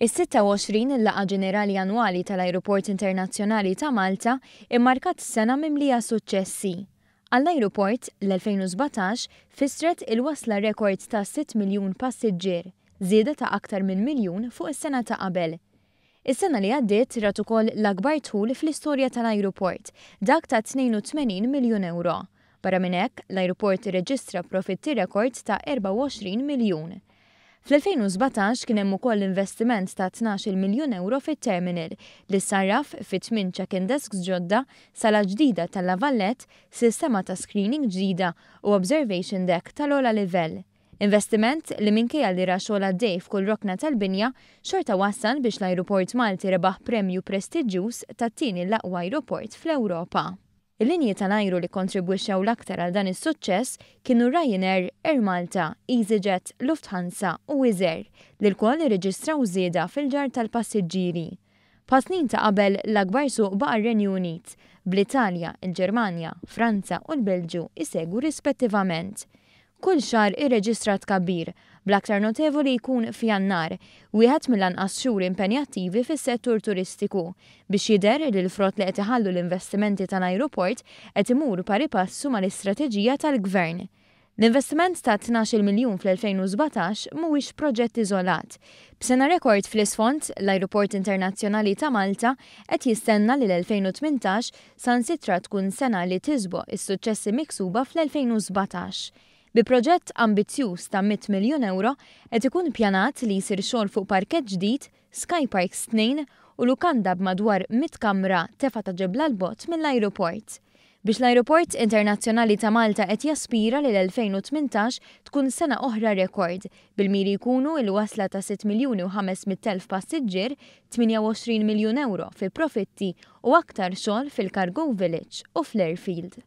Is-26 il-laqgħa ġenerali annwali tal-Ajruport Internazzjonali ta' Malta immarkat sena mimlija suċċessi. Għall-Ajruport l-2017 fissret il-wasla rekord ta' 6 miljun passiġġier, żieda ta' aktar minn miljun fuq is-sena ta' qabel. Is-sena li għaddiet rat ukoll l-akbar dħul fl-istorja tal-Ajruport, dak ta' 82 miljun euro. Barra minn hekk, l-Ajruport irreġistra profitti rekord ta' 24 miljun. Fl-2017 kien hemm ukoll investiment ta' 12 miljun euro fit-terminal li sarraf fit 8 check-in desks ġodda, sala ġdida tal-lavallett, sistema ta' screening ġdida u observation deck tal-ogħla livell. Investiment li minkejja li ra xogħol għaddej f'kull rokna tal-binja xorta wassal biex l-Ajruport Malti rebaħ premju prestiġjuż tat-tieni l-aqwa ajruport fl-Ewropa. Il-linji tal-ajru li kontribwixxew l-aktar għal dan is-suċċess kienu Ryanair, Air Malta, EasyJet, Lufthansa u Wizz Air li l-koll irreġistraw żieda fil-ġar tal-passiġġieri. Pa' snin ta' qabel l-akbar suq baqa' r-Renju Unit, bl-Italja, il-Ġermanja, Franza u l-Belġju isegwu rispettivament. Kull xahar irreġistrat tkabbir, bl-aktar notevoli jkun f'Jannar, wieħed mill-anqas xhur impenjattivi fis-settur turistiku biex jidher li l-frott li qed iħallu l-investimenti tal-Ajruport qed imur pari passu mal-istrateġija tal-Gvern. L-investiment ta' 12 miljun fl-2017 mhuwiex proġett iżolat. B'Sena Rekord fl-isfond, l-Ajruport Internazzjonali ta' Malta qed jistenna li l-2018 saħansitra tkun sena li tisboq is-suċċessi miksuba fl-2017. Bi proġett ambizzjuż ta' 100 miljun euro qed ikun ppjanat li jsir xogħol fuq parkett ġdid, Sky Parks 2 u lukanda b'madwar 100 kamra tefa' ta' ġebla l-bogħod mill-Ajruport. Biex l-Ajruport Internazzjonali ta' Malta qed jaspira li l-2018 tkun sena oħra rekord bil-miri jkunu il-wasla ta' 6 miljuni u 500,000 passiġġier, 28 miljun euro fi profitti u aktar xogħol fil-Cargo Village u fl-Airfield.